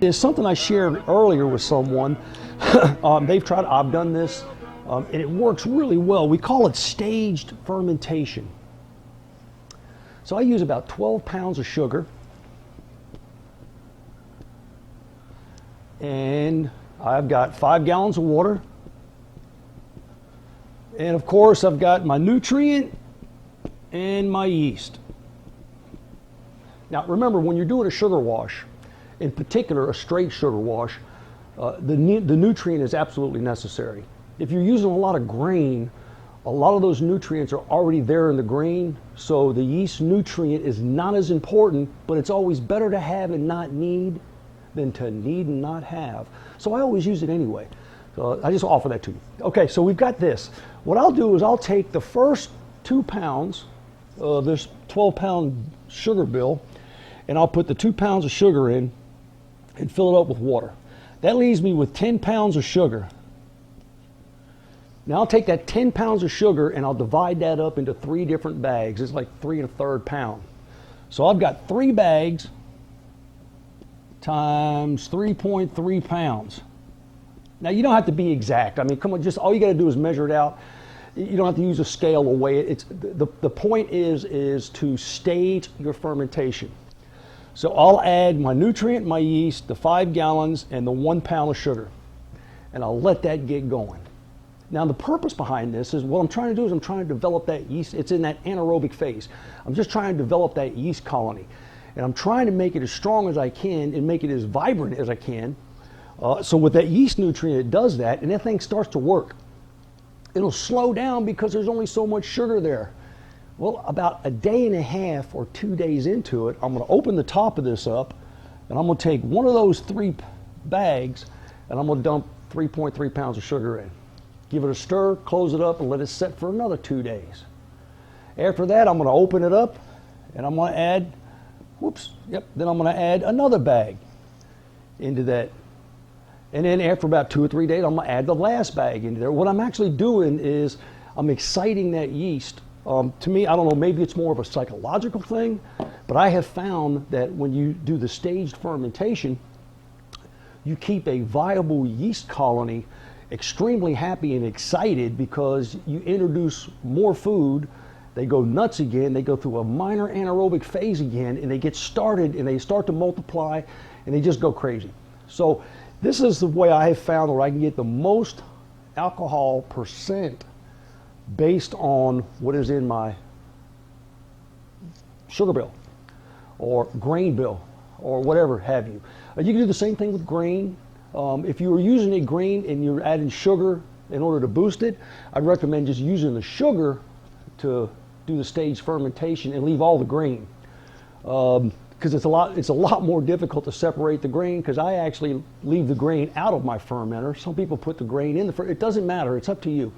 It's something I shared earlier with someone. I've done this, and it works really well. We call it staged fermentation. So I use about 12 pounds of sugar, and I've got 5 gallons of water, and of course I've got my nutrient and my yeast. Now remember, when you're doing a sugar wash, in particular a straight sugar wash, the nutrient is absolutely necessary. If you're using a lot of grain, a lot of those nutrients are already there in the grain, so the yeast nutrient is not as important, but it's always better to have and not need than to need and not have. So I always use it anyway. So I just offer that to you. Okay, so we've got this. What I'll do is I'll take the first 2 pounds of this 12-pound sugar bill, and I'll put the 2 pounds of sugar in and fill it up with water. That leaves me with 10 pounds of sugar. Now I'll take that 10 pounds of sugar and I'll divide that up into 3 different bags. It's like 3 1/3 pound. So I've got 3 bags times 3.3 pounds. Now you don't have to be exact. I mean, come on, just all you got to do is measure it out. You don't have to use a scale or weigh it. It's the point is to stage your fermentation. So I'll add my nutrient, my yeast, the 5 gallons, and the 1 pound of sugar, and I'll let that get going. Now the purpose behind this is, what I'm trying to do is I'm trying to develop that yeast. It's in that anaerobic phase. I'm just trying to develop that yeast colony, and I'm trying to make it as strong as I can and make it as vibrant as I can. So with that yeast nutrient, it does that, and that thing starts to work. It'll slow down because there's only so much sugar there. Well, about a day and a half or 2 days into it, I'm going to open the top of this up, and I'm going to take one of those 3 bags, and I'm going to dump 3.3 pounds of sugar in. Give it a stir, close it up, and let it set for another 2 days. After that, I'm going to open it up, and I'm going to add, then I'm going to add another bag into that. And then after about 2 or 3 days, I'm going to add the last bag into there. What I'm actually doing is I'm exciting that yeast. To me, I don't know, maybe it's more of a psychological thing, but I have found that when you do the staged fermentation, you keep a viable yeast colony extremely happy and excited because you introduce more food. They go nuts again, they go through a minor anaerobic phase again, and they get started and they start to multiply and they just go crazy. So this is the way I have found where I can get the most alcohol percent based on what is in my sugar bill or grain bill or whatever have you. You can do the same thing with grain. If you were using a grain and you're adding sugar in order to boost it, I'd recommend just using the sugar to do the staged fermentation and leave all the grain. Because it's a lot more difficult to separate the grain, because I actually leave the grain out of my fermenter. Some people put the grain in the fermenter. It doesn't matter, it's up to you.